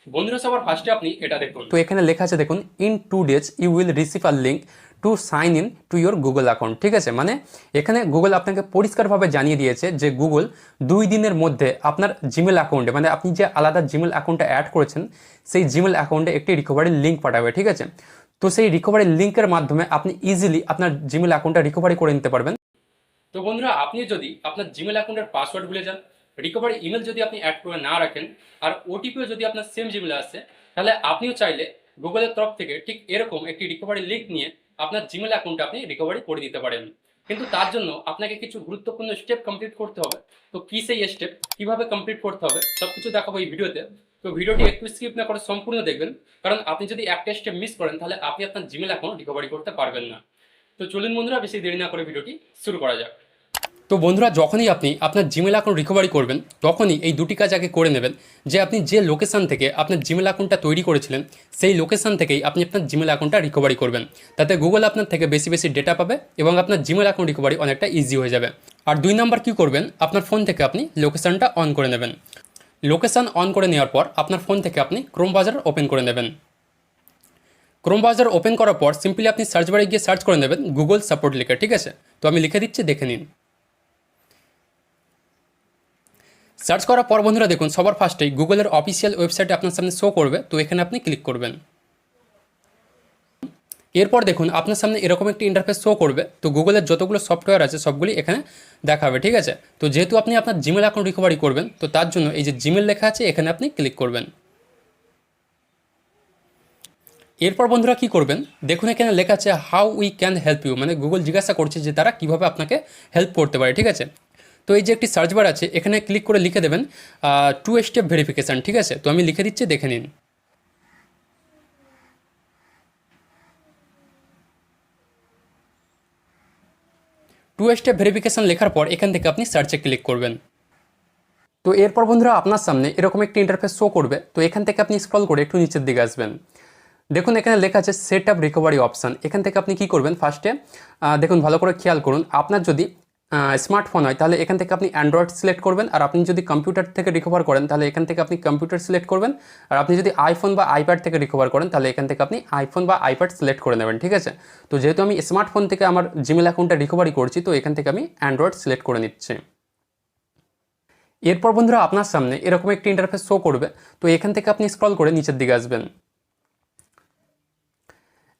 বন্ধুরা সবার ফার্স্টে আপনি এটা দেখুন, তো এখানে লেখা আছে দেখুন, in 2 days you will receive a link to sign in to your Google account. ঠিক আছে, মানে এখানে গুগল আপনাকে পরিষ্কারভাবে জানিয়ে দিয়েছে যে গুগল 2 দিনের মধ্যে আপনার জিমেল অ্যাকাউন্টে, মানে আপনি যে আলাদা জিমেল অ্যাকাউন্টে অ্যাড করেছেন সেই জিমেল অ্যাকাউন্টে একটি রিকভারির লিঙ্ক পাঠাবে। ঠিক আছে, তো সেই রিকভারির লিঙ্কের মাধ্যমে আপনি ইজিলি আপনার জিমেল অ্যাকাউন্টটা রিকভারি করে নিতে পারবেন। তো বন্ধুরা আপনি যদি আপনার জিমেল অ্যাকাউন্টের পাসওয়ার্ড ভুলে যান, রিকভারি ইমেল যদি আপনি অ্যাড করে না রাখেন, আর ওটিপিও যদি আপনার সেম জিমেলে আসে, তাহলে আপনিও চাইলে গুগলের তরফ থেকে ঠিক এরকম একটি রিকভারি লিঙ্ক নিয়ে আপনার জিমেল অ্যাকাউন্টে আপনি রিকভারি করে দিতে পারেন। কিন্তু তার জন্য আপনাকে কিছু গুরুত্বপূর্ণ স্টেপ কমপ্লিট করতে হবে। তো কি সেই স্টেপ, কিভাবে কমপ্লিট করতে হবে, সব কিছু দেখাবো এই ভিডিওতে। তো ভিডিওটি একটু স্কিপ না করে সম্পূর্ণ দেখবেন, কারণ আপনি যদি একটা স্টেপ মিস করেন তাহলে আপনি আপনার জিমেল অ্যাকাউন্ট রিকভারি করতে পারবেন না। তো চলুন বন্ধুরা, বেশি দেরি না করে ভিডিওটি শুরু করা যাক। তো বন্ধুরা, যখনই আপনি আপনার জিমেল অ্যাকাউন্ট রিকভারি করবেন তখনই এই দুটি কাজ আগে করে নেবেন, যে আপনি যে লোকেশান থেকে আপনার জিমেল অ্যাকাউন্টটা তৈরি করেছিলেন সেই লোকেশান থেকেই আপনি আপনার জিমেল অ্যাকাউন্টটা রিকভারি করবেন। তাতে গুগল আপনার থেকে বেশি বেশি ডেটা পাবে এবং আপনার জিমেল অ্যাকাউন্ট রিকভারি অনেকটা ইজি হয়ে যাবে। আর 2 নম্বর কী করবেন, আপনার ফোন থেকে আপনি লোকেশানটা অন করে নেবেন। লোকেশান অন করে নেওয়ার পর আপনার ফোন থেকে আপনি ক্রোম ব্রাউজার ওপেন করে নেবেন। ক্রোম ব্রাউজার ওপেন করার পর সিম্পলি আপনি সার্চ বারে গিয়ে সার্চ করে নেবেন গুগল সাপোর্ট লিখে। ঠিক আছে, তো আমি লিখে দিচ্ছি, দেখে নিন। সার্চ করার পর বন্ধুরা দেখুন, সবার ফার্স্টেই গুগলের অফিসিয়াল ওয়েবসাইটে আপনার সামনে শো করবে, তো এখানে আপনি ক্লিক করবেন। এরপর দেখুন আপনার সামনে এরকম একটি ইন্টারফেস শো করবে, তো গুগলের যতগুলো সফটওয়্যার আছে সবগুলি এখানে দেখাবে। ঠিক আছে, তো যেহেতু আপনি আপনার জিমেল অ্যাকাউন্ট রিকভারি করবেন, তো তার জন্য এই যে জিমেল লেখা আছে এখানে আপনি ক্লিক করবেন। এরপর বন্ধুরা কী করবেন, দেখুন এখানে লেখা আছে how we can help you, মানে গুগল জিজ্ঞাসা করছে যে তারা কীভাবে আপনাকে হেল্প করতে পারে। ঠিক আছে, তো এই যে একটি সার্চ বার আছে এখানে ক্লিক করে লিখে দেবেন 2 স্টেপ ভেরিফিকেশান। ঠিক আছে, তো আমি লিখে দিচ্ছি, দেখে নিন। 2 স্টেপ ভেরিফিকেশান লেখার পর এখান থেকে আপনি সার্চে ক্লিক করবেন। তো এরপর বন্ধুরা আপনার সামনে এরকম একটি ইন্টারফেস শো করবে, তো এখান থেকে আপনি স্ক্রল করে একটু নিচের দিকে আসবেন। দেখুন এখানে লেখা আছে সেট আপ রিকভারি অপশান। এখান থেকে আপনি কি করবেন, ফার্স্টে দেখুন ভালো করে খেয়াল করুন, আপনার যদি স্মার্টফোন হয় তাহলে এখান থেকে আপনি অ্যান্ড্রয়েড সিলেক্ট করবেন, আর আপনি যদি কম্পিউটার থেকে রিকভার করেন তাহলে এখান থেকে আপনি কম্পিউটার সিলেক্ট করবেন, আর আপনি যদি আইফোন বা আইপ্যাড থেকে রিকভার করেন তাহলে এখান থেকে আপনি আইফোন বা আইপ্যাড সিলেক্ট করে নেবেন। ঠিক আছে, তো যেহেতু আমি স্মার্টফোন থেকে আমার জিমেল অ্যাকাউন্টটা রিকভারি করছি, তো এখান থেকে আমি অ্যান্ড্রয়েড সিলেক্ট করে নিচ্ছি। এরপর বন্ধুরা আপনার সামনে এরকম একটি ইন্টারফেস শো করবে, তো এখান থেকে আপনি স্ক্রল করে নিচের দিকে আসবেন।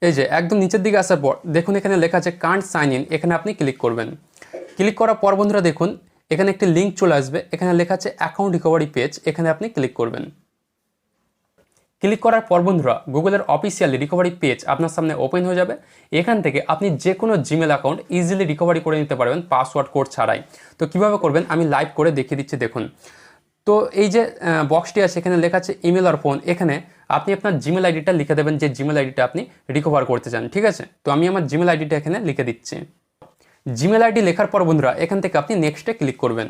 এই যে একদম নিচের দিকে আসার পর দেখুন এখানে লেখা আছে কান্ট সাইন ইন, এখানে আপনি ক্লিক করবেন। ক্লিক করার পর বন্ধুরা দেখুন এখানে একটি লিঙ্ক চলে আসবে, এখানে লেখা আছে অ্যাকাউন্ট রিকভারি পেজ, এখানে আপনি ক্লিক করবেন। ক্লিক করার পর বন্ধুরা গুগলের অফিসিয়াল রিকভারি পেজ আপনার সামনে ওপেন হয়ে যাবে। এখান থেকে আপনি যে কোনো জিমেল অ্যাকাউন্ট ইজিলি রিকভারি করে নিতে পারবেন পাসওয়ার্ড কোড ছাড়াই। তো কীভাবে করবেন আমি লাইভ করে দেখিয়ে দিচ্ছি, দেখুন। তো এই যে বক্সটি আছে এখানে লেখা আছে ইমেল আর ফোন, এখানে আপনি আপনার জিমেল আইডিটা লিখে দেবেন, যে জিমেল আইডিটা আপনি রিকভার করতে চান। ঠিক আছে, তো আমি আমার জিমেল আইডিটা এখানে লিখে দিচ্ছি। জিমেল আইডি লেখার পর বন্ধুরা এখান থেকে আপনি নেক্সটে ক্লিক করবেন।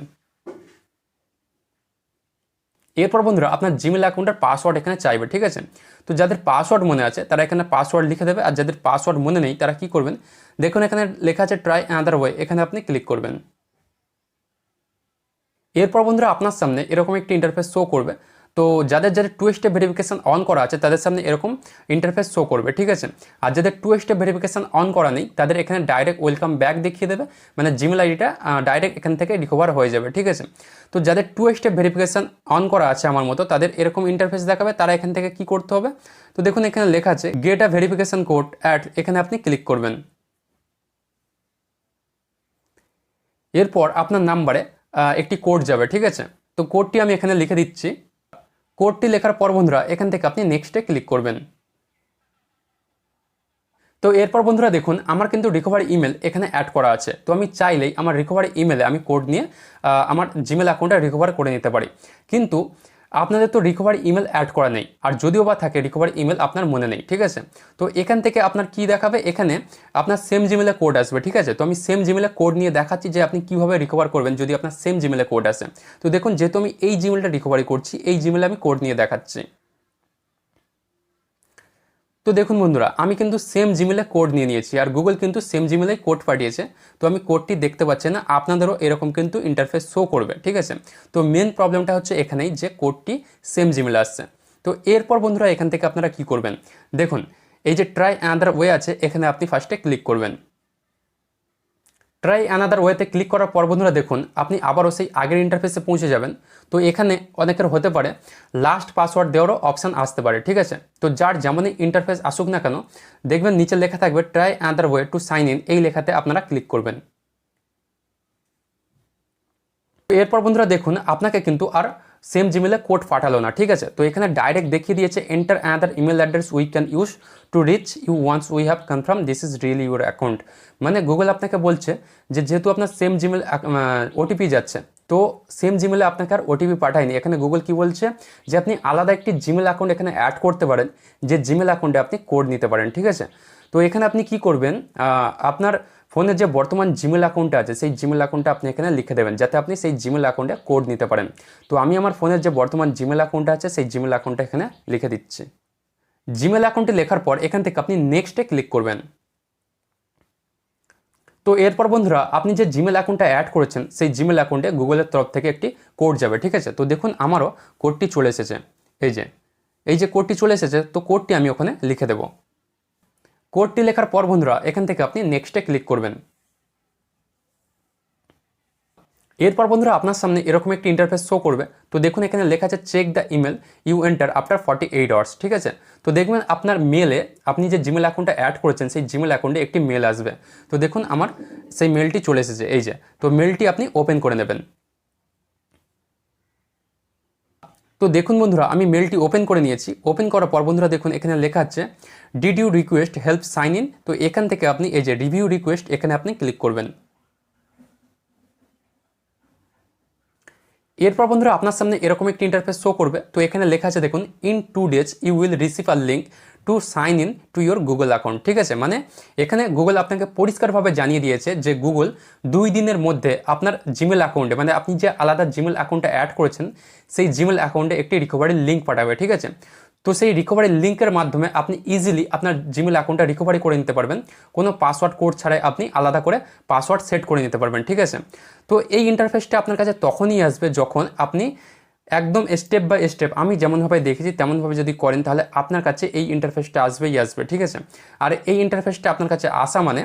এরপর বন্ধুরা আপনার জিমেল অ্যাকাউন্টের পাসওয়ার্ড এখানে চাইবে। ঠিক আছে, তো যাদের পাসওয়ার্ড মনে আছে তারা এখানে পাসওয়ার্ড লিখে দেবে, আর যাদের পাসওয়ার্ড মনে নেই তারা কি করবেন, দেখুন এখানে লেখা আছে ট্রাই অ্যানাদার ওয়ে, এখানে আপনি ক্লিক করবেন। এরপর বন্ধুরা আপনার সামনে এরকম একটি ইন্টারফেস শো করবে, তো যাদের 2 স্টেপ ভেরিফিকেশান অন করা আছে তাদের সামনে এরকম ইন্টারফেস শো করবে। ঠিক আছে, আর যাদের 2 স্টেপ ভেরিফিকেশান অন করা নেই তাদের এখানে ডাইরেক্ট ওয়েলকাম ব্যাক দেখিয়ে দেবে, মানে জিমেল আইডিটা ডাইরেক্ট এখান থেকে রিকভার হয়ে যাবে। ঠিক আছে, তো যাদের 2 স্টেপ ভেরিফিকেশান অন করা আছে আমার মতো তাদের এরকম ইন্টারফেস দেখাবে, তারা এখান থেকে কি করতে হবে, তো দেখুন এখানে লেখা আছে get a verification code at, এখানে আপনি ক্লিক করবেন। এরপর আপনার নাম্বারে একটি কোড যাবে। ঠিক আছে, তো কোডটি আমি এখানে লিখে দিচ্ছি। কোডটি লেখার পর বন্ধুরা এখান থেকে আপনি নেক্সটে ক্লিক করবেন। তো এরপর বন্ধুরা দেখুন আমার কিন্তু রিকভারি ইমেল এখানে অ্যাড করা আছে, তো আমি চাইলেই আমার রিকভারি ইমেলে আমি কোড নিয়ে আমার জিমেল অ্যাকাউন্টটা রিকভার করে নিতে পারি। কিন্তু আপনাদের তো রিকভারি ইমেল অ্যাড করা নেই, আর যদিও বা থাকে রিকভারি ইমেল আপনার মনে নেই। ঠিক আছে, তো এখান থেকে আপনার কি দেখাবে, এখানে আপনার সেম জিমেলে কোড আসবে। ঠিক আছে, তো আমি সেম জিমেলে কোড নিয়ে দেখাচ্ছি যে আপনি কীভাবে রিকভার করবেন যদি আপনার সেম জিমেলে কোড আসে। তো দেখুন যেহেতু আমি এই জিমেলটা রিকভারি করছি, এই জিমেলে আমি কোড নিয়ে দেখাচ্ছি। তো দেখুন বন্ধুরা আমি কিন্তু সেম জিমেলে কোড নিয়ে নিয়েছি, আর গুগল কিন্তু সেম জিমেলে কোড পাঠিয়েছে, তো আমি কোডটি দেখতে পাচ্ছি না, আপনাদেরও এরকম কিন্তু ইন্টারফেস শো করবে। ঠিক আছে, তো মেন প্রবলেমটা হচ্ছে এখানেই যে কোডটি সেম জিমেলে আসছে। তো এরপর বন্ধুরা এখান থেকে আপনারা কি করবেন, দেখুন এই যে ট্রাই অ্যানাদার ওয়ে আছে, এখানে আপনি ফার্স্টে ক্লিক করবেন। ট্রাই অ্যানাদার ওয়েতে ক্লিক করার পর বন্ধুরা দেখুন আপনি আবারও সেই আগের ইন্টারফেসে পৌঁছে যাবেন। তো এখানে অনেকের হতে পারে লাস্ট পাসওয়ার্ড দেওয়ারও অপশান আসতে পারে, ঠিক আছে। তো যার যেমনই ইন্টারফেস আসুক না কেন, দেখবেন নিচে লেখা থাকবে try another way to sign in, এই লেখাতে আপনারা ক্লিক করবেন। এরপর বন্ধুরা দেখুন আপনাকে কিন্তু আর সেম জিমেলে কোড পাঠালো না, ঠিক আছে। তো এখানে ডাইরেক্ট দেখিয়ে দিয়েছে enter another email address we can use to reach you once we have confirm this is really your account. মানে গুগল আপনাকে বলছে যে যেহেতু আপনার সেম জিমেল ওটিপি যাচ্ছে, তো সেম জিমেলে আপনাকে আর ওটিপি পাঠায়নি। এখানে গুগল কি বলছে যে আপনি আলাদা একটি জিমেল অ্যাকাউন্ট এখানে অ্যাড করতে পারেন, যে জিমেল অ্যাকাউন্টে আপনি কোড নিতে পারেন, ঠিক আছে। তো এখানে আপনি কি করবেন, আপনার ফোনের যে বর্তমান জিমেল অ্যাকাউন্টটা আছে সেই জিমেল অ্যাকাউন্টটা আপনি এখানে লিখে দেবেন, যাতে আপনি সেই জিমেল অ্যাকাউন্টে কোড নিতে পারেন। তো আমি আমার ফোনের যে বর্তমান জিমেল অ্যাকাউন্টটা আছে সেই জিমেল অ্যাকাউন্টটা এখানে লিখে দিচ্ছি। জিমেল অ্যাকাউন্টে লেখার পর এখান থেকে আপনি নেক্সটে ক্লিক করবেন। তো এরপর বন্ধুরা আপনি যে জিমেল অ্যাকাউন্টটা অ্যাড করেছেন সেই জিমেল অ্যাকাউন্টে গুগলের তরফ থেকে একটি কোড যাবে, ঠিক আছে। তো দেখুন আমারও কোডটি চলে এসেছে, এই যে কোডটি চলে এসেছে, তো কোডটি আমি ওখানে লিখে দেব। কোডটি লেখার পর বন্ধুরা এখান থেকে আপনি নেক্সটে ক্লিক করবেন। এরপর বন্ধুরা আপনার সামনে এরকম একটি ইন্টারফেস শো করবে। তো দেখুন এখানে লেখা আছে check the email you enter after 48 hours, ঠিক আছে। তো দেখবেন আপনার মেলে আপনি যে জিমেল অ্যাকাউন্টটা অ্যাড করেছেন সেই জিমেল অ্যাকাউন্টে একটি মেল আসবে। তো দেখুন আমার সেই মেলটি চলে এসেছে, এই যে। তো মেলটি আপনি ওপেন করে নেবেন। তো দেখুন বন্ধুরা আমি মেলটি ওপেন করে নিয়েছি। ওপেন করার পর বন্ধুরা দেখুন এখানে লেখা আছে did you request help sign in. তো এখান থেকে আপনি এই যে রিভিউ রিকোয়েস্ট এখানে আপনি ক্লিক করবেন। এরপর বন্ধুরা আপনার সামনে এরকম একটি ইন্টারফেস শো করবে। তো এখানে লেখা আছে দেখুন in 2 days you will receive a link to sign in to your Google account, ঠিক আছে। মানে এখানে গুগল আপনাকে পরিষ্কারভাবে জানিয়ে দিয়েছে যে গুগল 2 দিনের মধ্যে আপনার জিমেল অ্যাকাউন্টে, মানে আপনি যে আলাদা জিমেল অ্যাকাউন্টে অ্যাড করেছেন সেই জিমেল অ্যাকাউন্টে একটি রিকভারি লিঙ্ক পাঠাবে, ঠিক আছে। তো সেই রিকভারি লিঙ্কের মাধ্যমে আপনি ইজিলি আপনার জিমেল অ্যাকাউন্টটা রিকভারি করে নিতে পারবেন, কোনো পাসওয়ার্ড কোড ছাড়াই আপনি আলাদা করে পাসওয়ার্ড সেট করে নিতে পারবেন, ঠিক আছে। তো এই ইন্টারফেসটা আপনার কাছে তখনই আসবে যখন আপনি একদম স্টেপ বাই স্টেপ আমি যেমনভাবে দেখেছি তেমনভাবে যদি করেন, তাহলে আপনার কাছে এই ইন্টারফেসটা আসবেই আসবে, ঠিক আছে। আর এই ইন্টারফেসটা আপনার কাছে আসা মানে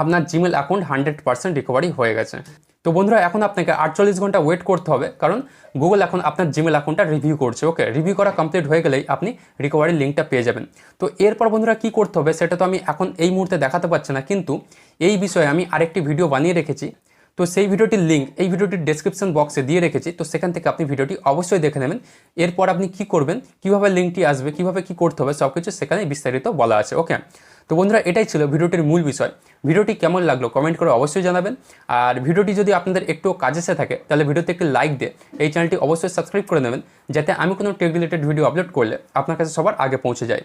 আপনার জিমেল অ্যাকাউন্ট 100% রিকভারি হয়ে গেছে। তো বন্ধুরা এখন আপনাকে 48 ঘন্টা ওয়েট করতে হবে, কারণ গুগল এখন আপনার জিমেল অ্যাকাউন্টটা রিভিউ করছে। ওকে, রিভিউ করা কমপ্লিট হয়ে গেলেই আপনি রিকভারি লিঙ্কটা পেয়ে যাবেন। তো এরপর বন্ধুরা কী করতে হবে সেটা তো আমি এখন এই মুহূর্তে দেখাতে পারছি না, কিন্তু এই বিষয়ে আমি আরেকটি ভিডিও বানিয়ে রেখেছি। তো সেই ভিডিওটির লিঙ্ক এই ভিডিওটির ডেসক্রিপশন বক্সে দিয়ে রেখেছি, তো সেখান থেকে আপনি ভিডিওটি অবশ্যই দেখে নেবেন। এরপর আপনি কি করবেন, কিভাবে লিঙ্কটি আসবে, কিভাবে কি করতে হবে, সব কিছু সেখানে বিস্তারিত বলা আছে। ওকে, তো বন্ধুরা এটাই ছিল ভিডিওটির মূল বিষয়। ভিডিওটি কেমন লাগলো কমেন্ট করে অবশ্যই জানাবেন। আর ভিডিওটি যদি আপনাদের একটু কাজে এসে থাকে তাহলে ভিডিওতে একটি লাইক দিয়ে এই চ্যানেলটি অবশ্যই সাবস্ক্রাইব করে নেবেন, যাতে আমি কোনো টেক রিলেটেড ভিডিও আপলোড করলে আপনার কাছে সবার আগে পৌঁছে যায়।